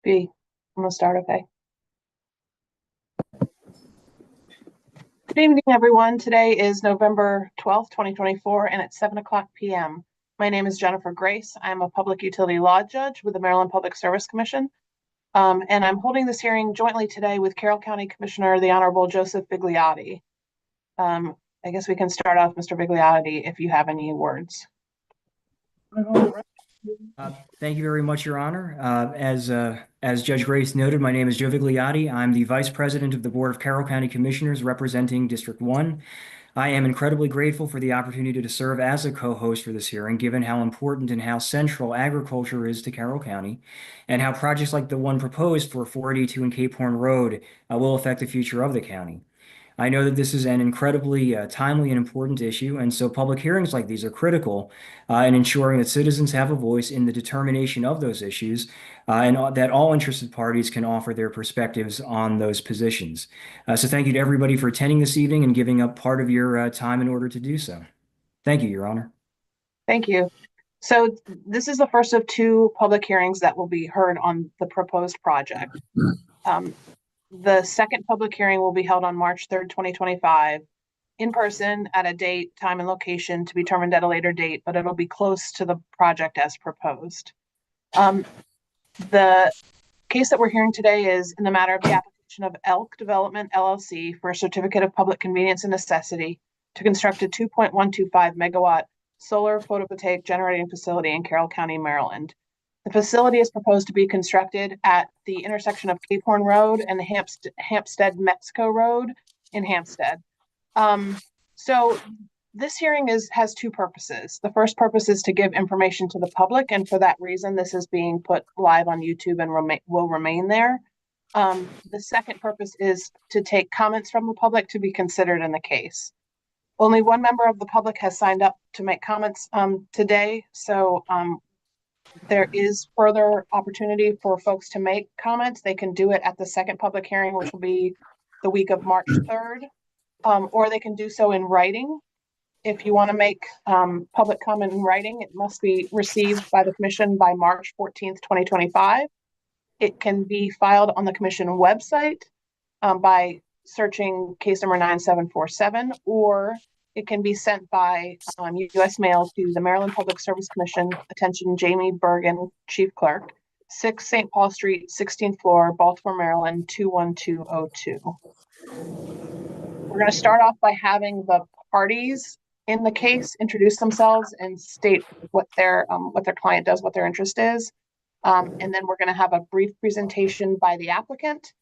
B. I'm gonna start, okay. Good evening, everyone. Today is November 12th, 2024, and it's 7:00 p.m. My name is Jennifer Grace. I'm a public utility law judge with the Maryland Public Service Commission. And I'm holding this hearing jointly today with Carroll County Commissioner, the Honorable Joseph Bigliotti. I guess we can start off, Mr. Bigliotti, if you have any words. Thank you very much, Your Honor. As Judge Grace noted, my name is Joe Vigliotti. I'm the Vice President of the Board of Carroll County Commissioners representing District 1. I am incredibly grateful for the opportunity to serve as a co-host for this hearing, given how important and how central agriculture is to Carroll County, and how projects like the one proposed for 482 and Cape Horn Road will affect the future of the county. I know that this is an incredibly timely and important issue, and so public hearings like these are critical in ensuring that citizens have a voice in the determination of those issues and that all interested parties can offer their perspectives on those positions. So thank you to everybody for attending this evening and giving up part of your time in order to do so. Thank you, Your Honor. Thank you. So this is the first of two public hearings that will be heard on the proposed project. The second public hearing will be held on March 3rd, 2025, in person at a date, time, and location to be determined at a later date, but it'll be close to the project as proposed. The case that we're hearing today is in the matter of the application of Elk Development, LLC for a certificate of public convenience and necessity to construct a 2.125 megawatt solar photovoltaic generating facility in Carroll County, Maryland. The facility is proposed to be constructed at the intersection of Cape Horn Road and Hampstead Mexico Road in Hampstead. So this hearing has two purposes. The first purpose is to give information to the public, and for that reason, this is being put live on YouTube and will remain there. The second purpose is to take comments from the public to be considered in the case. Only one member of the public has signed up to make comments today, so there is further opportunity for folks to make comments. They can do it at the second public hearing, which will be the week of March 3rd, or they can do so in writing. If you want to make public comment in writing, it must be received by the Commission by March 14th, 2025. It can be filed on the Commission website by searching case number 9747, or it can be sent by U.S. mail to the Maryland Public Service Commission, attention Jamie Bergen, Chief Clerk, 6 St. Paul Street, 16th floor, Baltimore, Maryland, 21202. We're going to start off by having the parties in the case introduce themselves and state what their client does, what their interest is. And then we're going to have a brief presentation by the applicant,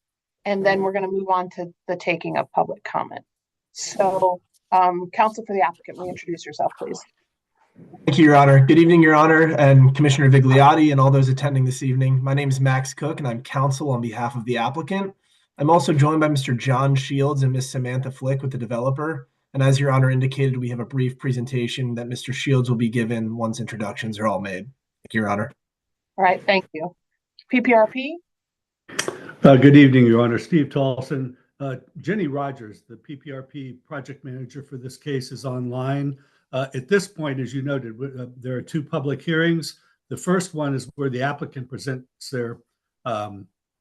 and then we're going to move on to the taking of public comment. So, counsel for the applicant, will you introduce yourself, please? Thank you, Your Honor. Good evening, Your Honor, and Commissioner Vigliotti and all those attending this evening. My name is Max Cook, and I'm counsel on behalf of the applicant. I'm also joined by Mr. John Shields and Ms. Samantha Flick with the developer. And as Your Honor indicated, we have a brief presentation that Mr. Shields will be given once introductions are all made. Thank you, Your Honor. All right, thank you. PPRP? Good evening, Your Honor. Steve Tolson. Jenny Rogers, the PPRP project manager for this case, is online. At this point, as you noted, there are two public hearings. The first one is where the applicant presents their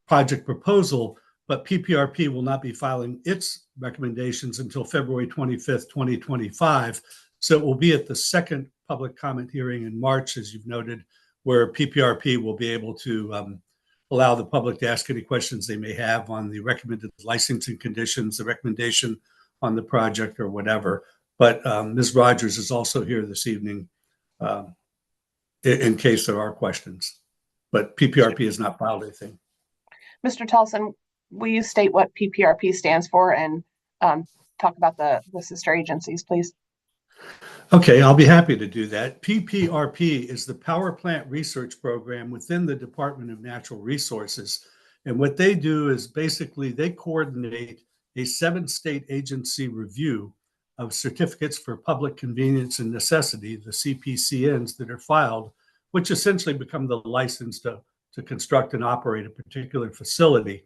project proposal, but PPRP will not be filing its recommendations until February 25th, 2025. So it will be at the second public comment hearing in March, as you've noted, where PPRP will be able to allow the public to ask any questions they may have on the recommended licensing conditions, the recommendation on the project, or whatever. But Ms. Rogers is also here this evening in case there are questions. But PPRP has not filed anything. Mr. Tolson, will you state what PPRP stands for and talk about the sister agencies, please? Okay, I'll be happy to do that. PPRP is the Power Plant Research Program within the Department of Natural Resources. And what they do is basically they coordinate a 7-state agency review of certificates for public convenience and necessity, the CPCNs that are filed, which essentially become the license to construct and operate a particular facility.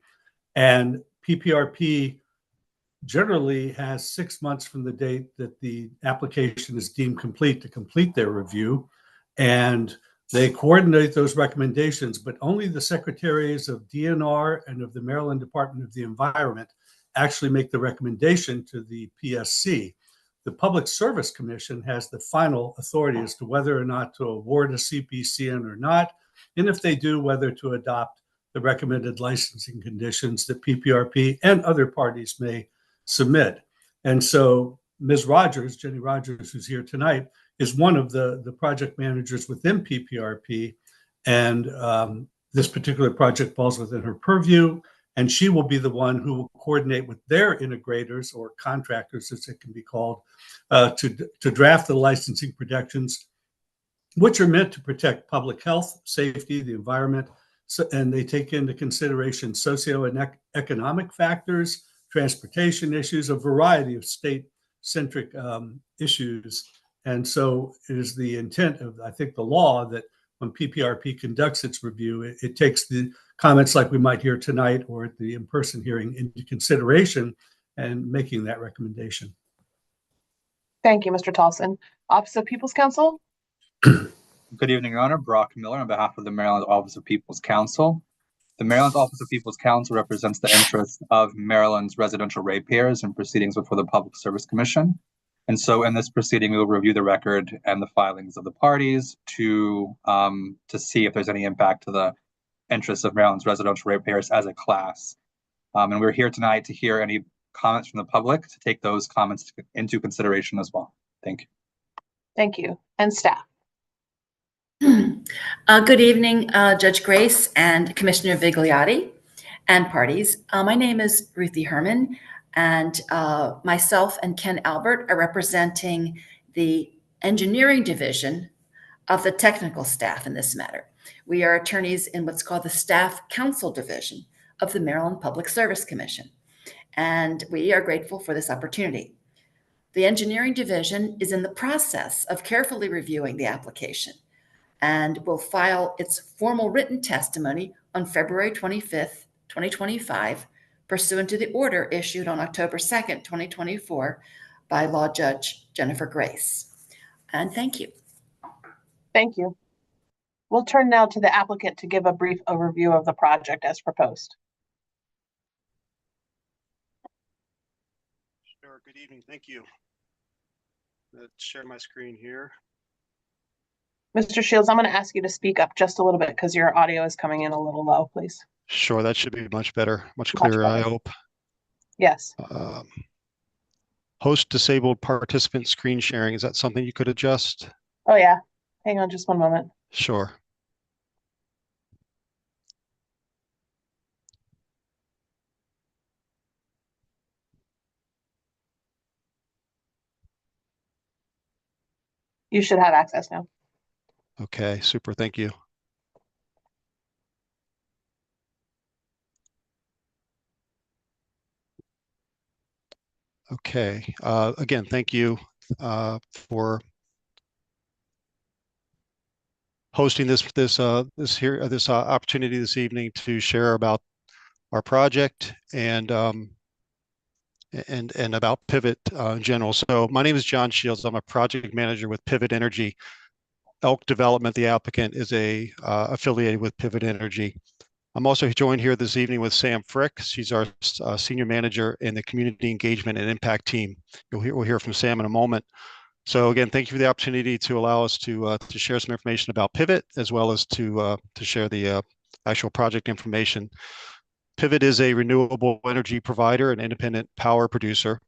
And PPRP generally has 6 months from the date that the application is deemed complete to complete their review. And They coordinate those recommendations, but only the secretaries of DNR and of the Maryland Department of the Environment actually make the recommendation to the PSC. The Public Service Commission has the final authority as to whether or not to award a CPCN or not, and if they do, whether to adopt the recommended licensing conditions that PPRP and other parties may submit. And so Ms. Rogers, Jenny Rogers, who's here tonight, is one of the project managers within PPRP, and this particular project falls within her purview, and she will be the one who will coordinate with their integrators or contractors, as it can be called, to draft the licensing protections, which are meant to protect public health, safety, the environment, and they take into consideration socio and economic factors, transportation issues, a variety of state-centric issues. And so it is the intent of, I think, the law that when PPRP conducts its review, it takes the comments like we might hear tonight or at the in-person hearing into consideration and making that recommendation. Thank you, Mr. Tolson. Office of People's Counsel? Good evening, Your Honor. Brock Miller on behalf of the Maryland Office of People's Counsel. The Maryland Office of People's Counsel represents the interests of Maryland's residential ratepayers in proceedings before the Public Service Commission. And so in this proceeding, we will review the record and the filings of the parties to see if there's any impact to the interests of Maryland's residential ratepayers as a class. And we're here tonight to hear any comments from the public, to take those comments into consideration as well. Thank you. Thank you. And staff? Good evening, Judge Grace and Commissioner Vigliotti and parties. My name is Ruthie Herman, and myself and Ken Albert are representing the engineering division of the technical staff in this matter. We are attorneys in what's called the Staff Counsel Division of the Maryland Public Service Commission, and we are grateful for this opportunity. The engineering division is in the process of carefully reviewing the application and will file its formal written testimony on February 25th, 2025, pursuant to the order issued on October 2nd, 2024 by Law Judge Jennifer Grace. And thank you. Thank you. We'll turn now to the applicant to give a brief overview of the project as proposed. Sure. Good evening. Thank you. Let's share my screen here. Mr. Shields, I'm going to ask you to speak up just a little bit because your audio is coming in a little low, please. Sure, that should be much better, much clearer, I hope. Yes. Host disabled participant screen sharing. Is that something you could adjust? Oh, yeah. Hang on just one moment. Sure. You should have access now. Okay, super. Thank you. Okay. Again, thank you for hosting this opportunity this evening to share about our project and about Pivot in general. So my name is John Shields. I'm a project manager with Pivot Energy. Elk Development, the applicant, is affiliated with Pivot Energy. I'm also joined here this evening with Sam Frick. She's our senior manager in the community engagement and impact team. We'll hear from Sam in a moment. So again, thank you for the opportunity to allow us to share some information about Pivot, as well as to share the actual project information. Pivot is a renewable energy provider and independent power producer.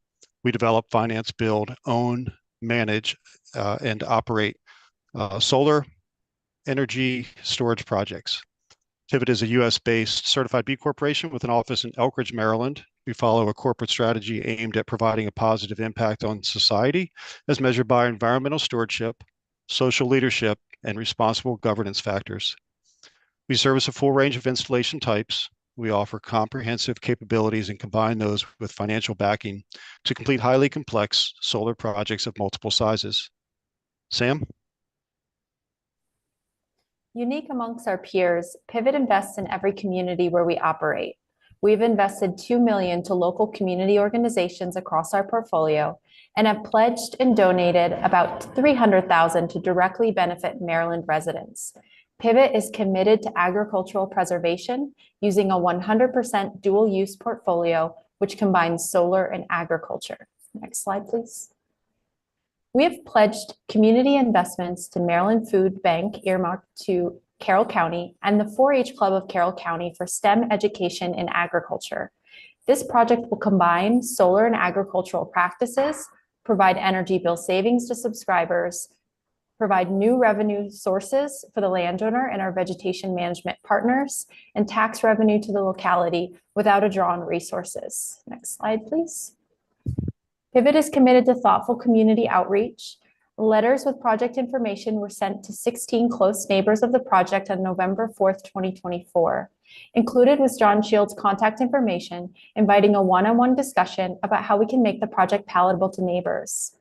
We develop, finance, build, own, manage, and operate solar energy storage projects. Pivot is a U.S.-based certified B Corporation with an office in Elkridge, Maryland. We follow a corporate strategy aimed at providing a positive impact on society as measured by environmental stewardship, social leadership, and responsible governance factors. We service a full range of installation types. We offer comprehensive capabilities and combine those with financial backing to complete highly complex solar projects of multiple sizes. Sam? Unique amongst our peers, Pivot invests in every community where we operate. We've invested $2 million to local community organizations across our portfolio and have pledged and donated about $300,000 to directly benefit Maryland residents. Pivot is committed to agricultural preservation using a 100% dual-use portfolio, which combines solar and agriculture. Next slide, please. We have pledged community investments to Maryland Food Bank earmarked to Carroll County and the 4-H Club of Carroll County for STEM education in agriculture. This project will combine solar and agricultural practices, provide energy bill savings to subscribers, provide new revenue sources for the landowner and our vegetation management partners, and tax revenue to the locality without a draw on resources. Next slide, please. Pivot is committed to thoughtful community outreach. Letters with project information were sent to 16 close neighbors of the project on November 4th, 2024. Included was John Shields' contact information, inviting a one-on-one discussion about how we can make the project palatable to neighbors.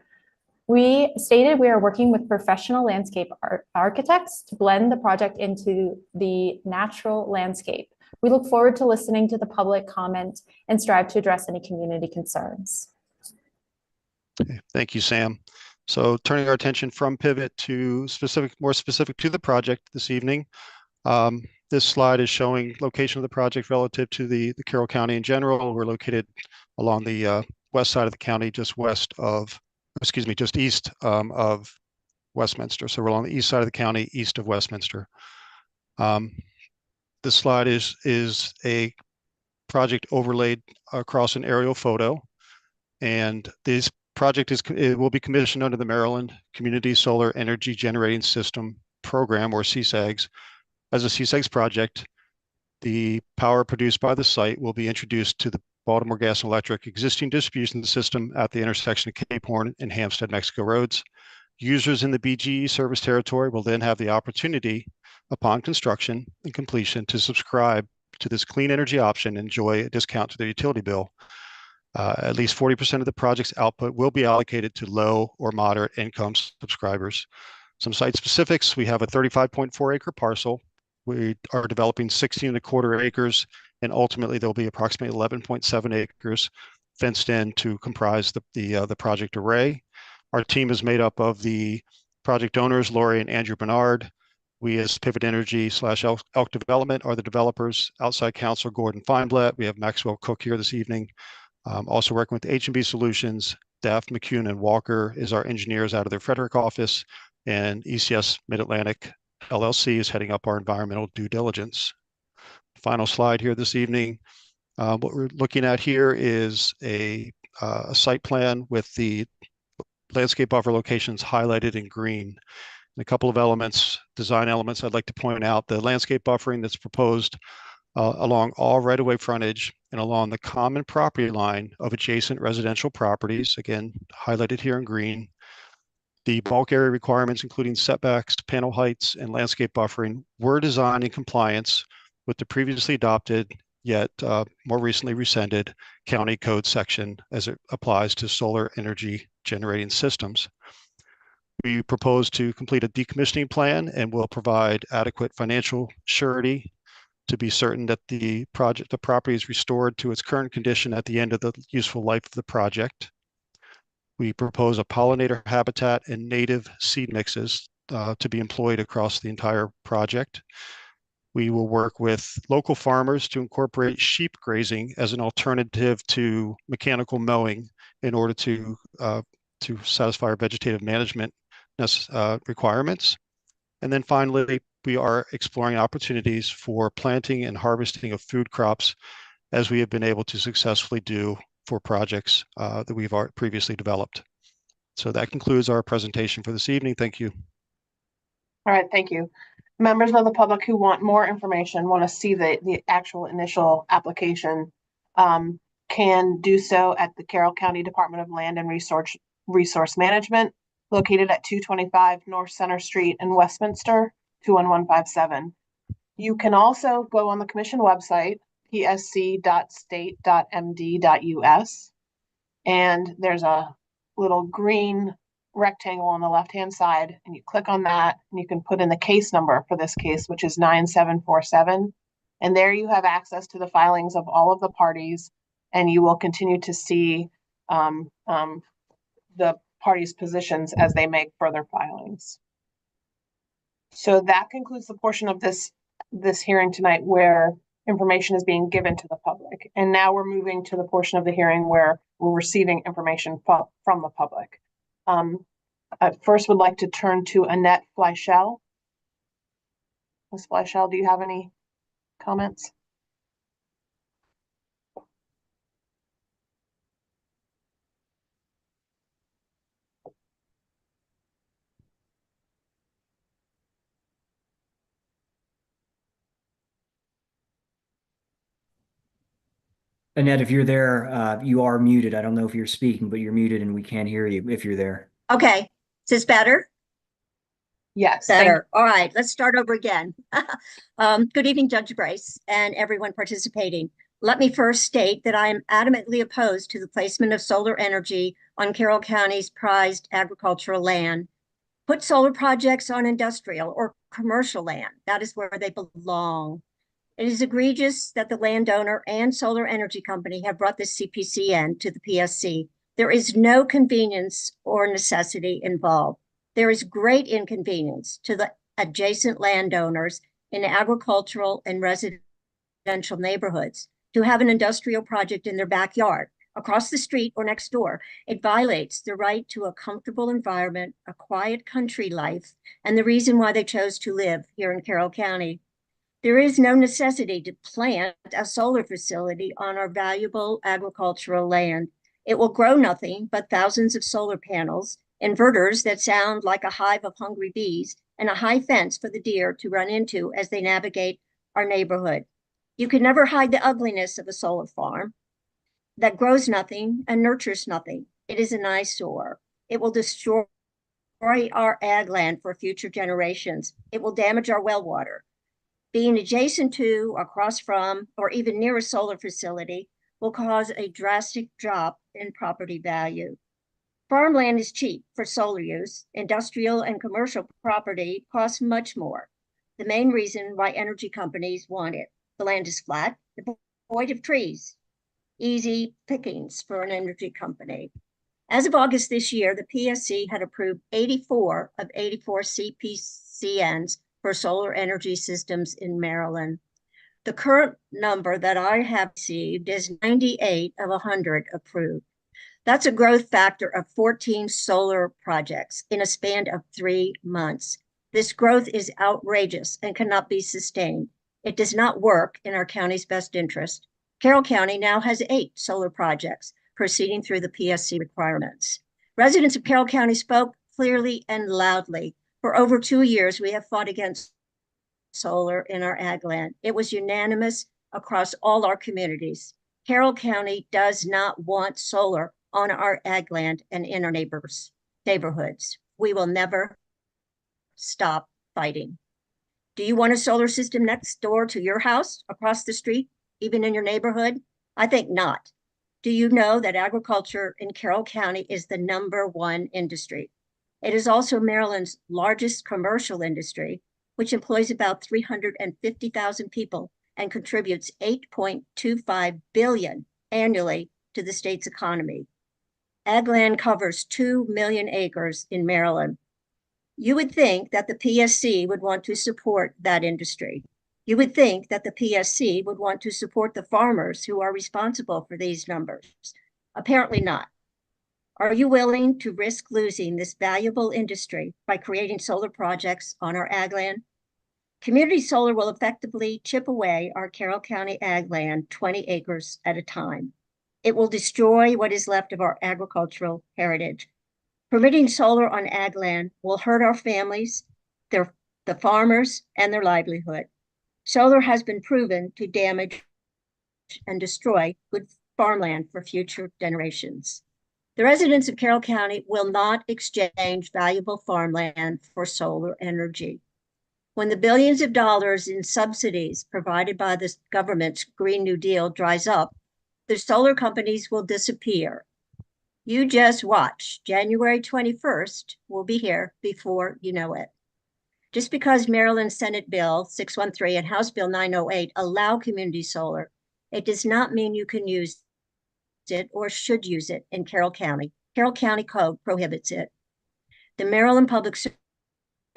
We stated we are working with professional landscape architects to blend the project into the natural landscape. We look forward to listening to the public comment and strive to address any community concerns. Okay, thank you, Sam. So turning our attention from Pivot to more specific to the project this evening. This slide is showing location of the project relative to the Carroll County in general. We're located along the west side of the county, just east of Westminster. So we're along the east side of the county, east of Westminster. This slide is a project overlaid across an aerial photo, and this project will be commissioned under the Maryland Community Solar Energy Generating System Program, or CSEGS. As a CSEGS project, the power produced by the site will be introduced to the Baltimore Gas and Electric existing distribution system at the intersection of Cape Horn and Hampstead, Mexico roads. Users in the BGE service territory will then have the opportunity, upon construction and completion, to subscribe to this clean energy option and enjoy a discount to their utility bill. At least 40% of the project's output will be allocated to low or moderate income subscribers. Some site specifics: we have a 35.4 acre parcel. We are developing 16.25 acres, and ultimately there'll be approximately 11.7 acres fenced in to comprise the project array. Our team is made up of the project owners, Lori and Andrew Bernard. We, as Pivot Energy / Elk Development, are the developers. Outside counsel, Gordon Feinblatt. We have Maxwell Cook here this evening. Also working with H&B Solutions, Daft, McCune, and Walker is our engineers out of their Frederick office, and ECS Mid-Atlantic LLC is heading up our environmental due diligence. Final slide here this evening. What we're looking at here is a site plan with the landscape buffer locations highlighted in green. And a couple of design elements I'd like to point out: the landscape buffering that's proposed along all right-of-way frontage and along the common property line of adjacent residential properties, again highlighted here in green. The bulk area requirements, including setbacks, panel heights, and landscape buffering, were designed in compliance with the previously adopted, yet more recently rescinded, county code section as it applies to solar energy generating systems. We propose to complete a decommissioning plan and will provide adequate financial surety to be certain that the property is restored to its current condition at the end of the useful life of the project. We propose a pollinator habitat and native seed mixes to be employed across the entire project. We will work with local farmers to incorporate sheep grazing as an alternative to mechanical mowing in order to satisfy our vegetative management requirements. And then finally, we are exploring opportunities for planting and harvesting of food crops, as we have been able to successfully do for projects that we've previously developed. So that concludes our presentation for this evening. Thank you. All right, thank you. Members of the public who want more information, want to see the actual initial application, can do so at the Carroll County Department of Land and Resource Management, located at 225 North Center Street in Westminster, 21157. You can also go on the commission website, psc.state.md.us, and there's a little green rectangle on the left-hand side, and you click on that, and you can put in the case number for this case, which is 9747. And there you have access to the filings of all of the parties, and you will continue to see the parties' positions as they make further filings. So that concludes the portion of this hearing tonight where information is being given to the public. And now we're moving to the portion of the hearing where we're receiving information from the public. I first would like to turn to Annette Fleischel. Ms. Fleischel, do you have any comments? Annette, if you're there, you are muted. I don't know if you're speaking, but you're muted and we can't hear you if you're there. Okay, is this better? Yes. Better. All right, let's start over again. Good evening, Judge Grace and everyone participating. Let me first state that I am adamantly opposed to the placement of solar energy on Carroll County's prized agricultural land. Put solar projects on industrial or commercial land. That is where they belong. It is egregious that the landowner and solar energy company have brought the CPCN to the PSC. There is no convenience or necessity involved. There is great inconvenience to the adjacent landowners in agricultural and residential neighborhoods to have an industrial project in their backyard, across the street or next door. It violates the right to a comfortable environment, a quiet country life, and the reason why they chose to live here in Carroll County. There is no necessity to plant a solar facility on our valuable agricultural land. It will grow nothing but thousands of solar panels, inverters that sound like a hive of hungry bees, and a high fence for the deer to run into as they navigate our neighborhood. You can never hide the ugliness of a solar farm that grows nothing and nurtures nothing. It is an eyesore. It will destroy our ag land for future generations. It will damage our well water. Being adjacent to, across from, or even near a solar facility will cause a drastic drop in property value. Farmland is cheap for solar use. Industrial and commercial property costs much more. The main reason why energy companies want it. The land is flat, devoid of trees. Easy pickings for an energy company. As of August this year, the PSC had approved 84 of 84 CPCNs for solar energy systems in Maryland. The current number that I have received is 98 of 100 approved. That's a growth factor of 14 solar projects in a span of 3 months. This growth is outrageous and cannot be sustained. It does not work in our county's best interest. Carroll County now has 8 solar projects proceeding through the PSC requirements. Residents of Carroll County spoke clearly and loudly. For over 2 years, we have fought against solar in our ag land. It was unanimous across all our communities. Carroll County does not want solar on our ag land and in our neighborhoods. We will never stop fighting. Do you want a solar system next door to your house, across the street, even in your neighborhood? I think not. Do you know that agriculture in Carroll County is the #1 industry? It is also Maryland's largest commercial industry, which employs about 350,000 people and contributes $8.25 billion annually to the state's economy. Ag land covers 2 million acres in Maryland. You would think that the PSC would want to support that industry. You would think that the PSC would want to support the farmers who are responsible for these numbers. Apparently not. Are you willing to risk losing this valuable industry by creating solar projects on our ag land? Community solar will effectively chip away our Carroll County ag land 20 acres at a time. It will destroy what is left of our agricultural heritage. Permitting solar on ag land will hurt our families, the farmers, and their livelihood. Solar has been proven to damage and destroy good farmland for future generations. The residents of Carroll County will not exchange valuable farmland for solar energy. When the billions of dollars in subsidies provided by the government's Green New Deal dries up, the solar companies will disappear. You just watch. January 21st will be here before you know it. Just because Maryland Senate Bill 613 and House Bill 908 allow community solar, it does not mean you can use it or should use it in Carroll County. Carroll County Code prohibits it. The Maryland Public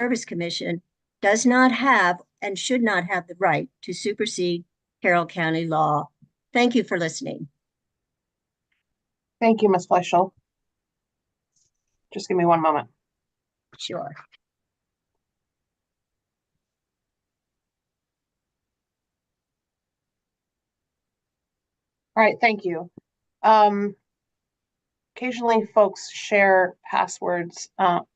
Service Commission does not have and should not have the right to supersede Carroll County law. Thank you for listening. Thank you, Ms. Fleischel. Just give me one moment. Sure. All right, thank you. Occasionally folks share passwords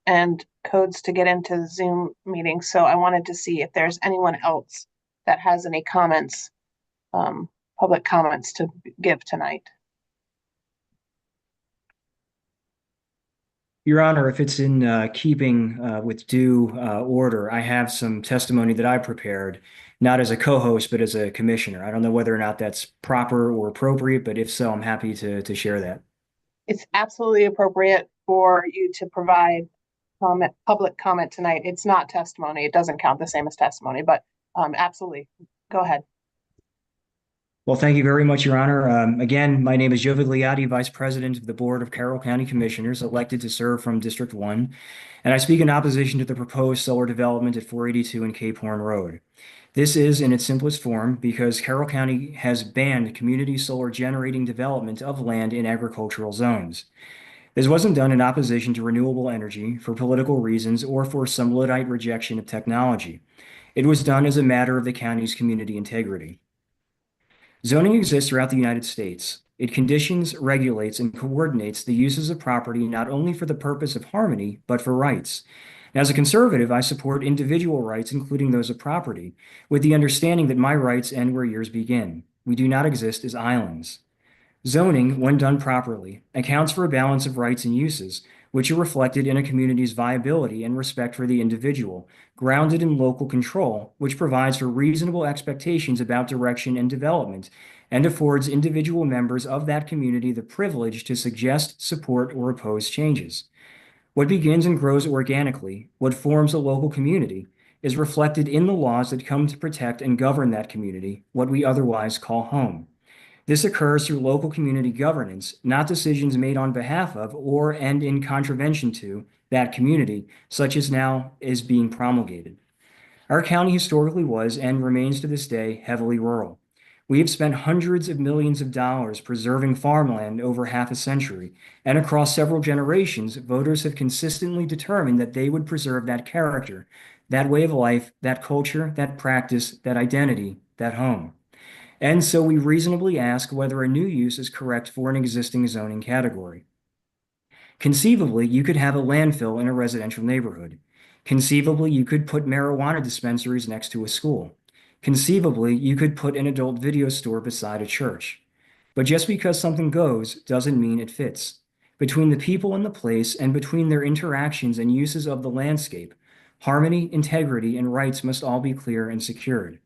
and codes to get into Zoom meetings, so I wanted to see if there's anyone else that has any comments, public comments to give tonight. Your Honor, if it's in keeping with due order, I have some testimony that I prepared, not as a co-host, but as a commissioner. I don't know whether or not that's proper or appropriate, but if so, I'm happy to share that. It's absolutely appropriate for you to provide public comment tonight. It's not testimony. It doesn't count the same as testimony, but absolutely. Go ahead. Well, thank you very much, Your Honor. Again, my name is Joe Vigliotti, Vice President of the Board of Carroll County Commissioners, elected to serve from District 1, and I speak in opposition to the proposed solar development at 482 and Cape Horn Road. This is, in its simplest form, because Carroll County has banned community solar generating development of land in agricultural zones. This wasn't done in opposition to renewable energy, for political reasons, or for some Luddite rejection of technology. It was done as a matter of the county's community integrity. Zoning exists throughout the United States. It conditions, regulates, and coordinates the uses of property not only for the purpose of harmony, but for rights. As a conservative, I support individual rights, including those of property, with the understanding that my rights end where yours begin. We do not exist as islands. Zoning, when done properly, accounts for a balance of rights and uses, which are reflected in a community's viability and respect for the individual, grounded in local control, which provides for reasonable expectations about direction and development, and affords individual members of that community the privilege to suggest, support, or oppose changes. What begins and grows organically, what forms a local community, is reflected in the laws that come to protect and govern that community, what we otherwise call home. This occurs through local community governance, not decisions made on behalf of or and in contravention to that community, such as now is being promulgated. Our county historically was and remains to this day heavily rural. We have spent hundreds of millions of dollars preserving farmland over half a century, and across several generations, voters have consistently determined that they would preserve that character, that way of life, that culture, that practice, that identity, that home. And so we reasonably ask whether a new use is correct for an existing zoning category. Conceivably, you could have a landfill in a residential neighborhood. Conceivably, you could put marijuana dispensaries next to a school. Conceivably, you could put an adult video store beside a church. But just because something goes doesn't mean it fits. Between the people and the place and between their interactions and uses of the landscape, harmony, integrity, and rights must all be clear and secured.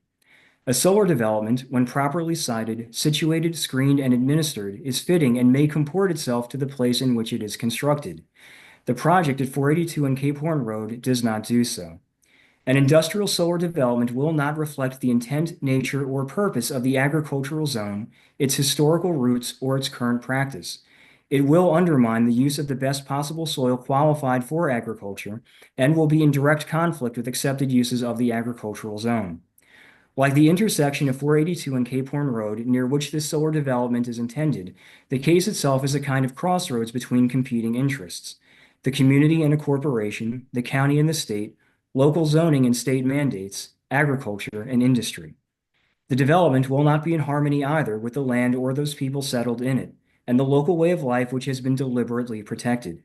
A solar development, when properly sited, situated, screened, and administered, is fitting and may comport itself to the place in which it is constructed. The project at 482 and Cape Horn Road does not do so. An industrial solar development will not reflect the intent, nature, or purpose of the agricultural zone, its historical roots, or its current practice. It will undermine the use of the best possible soil qualified for agriculture and will be in direct conflict with accepted uses of the agricultural zone. Like the intersection of 482 and Cape Horn Road, near which this solar development is intended, the case itself is a kind of crossroads between competing interests. The community and a corporation, the county and the state, local zoning and state mandates, agriculture and industry. The development will not be in harmony either with the land or those people settled in it, and the local way of life which has been deliberately protected.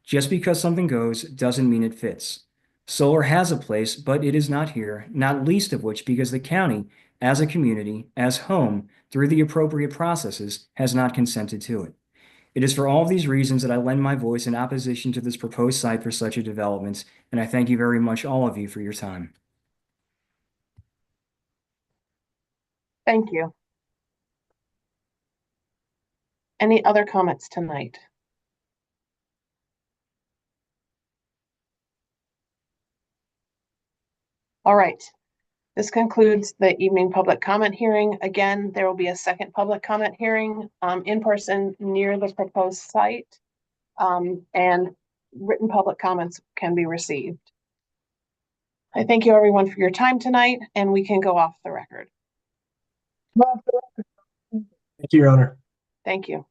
Just because something goes doesn't mean it fits. Solar has a place, but it is not here, not least of which because the county, as a community, as home, through the appropriate processes, has not consented to it. It is for all of these reasons that I lend my voice in opposition to this proposed site for such a development, and I thank you very much, all of you, for your time. Thank you. Any other comments tonight? All right. This concludes the evening public comment hearing. Again, there will be a second public comment hearing in person near the proposed site, and written public comments can be received. I thank you everyone for your time tonight, and we can go off the record. Thank you, Your Honor. Thank you.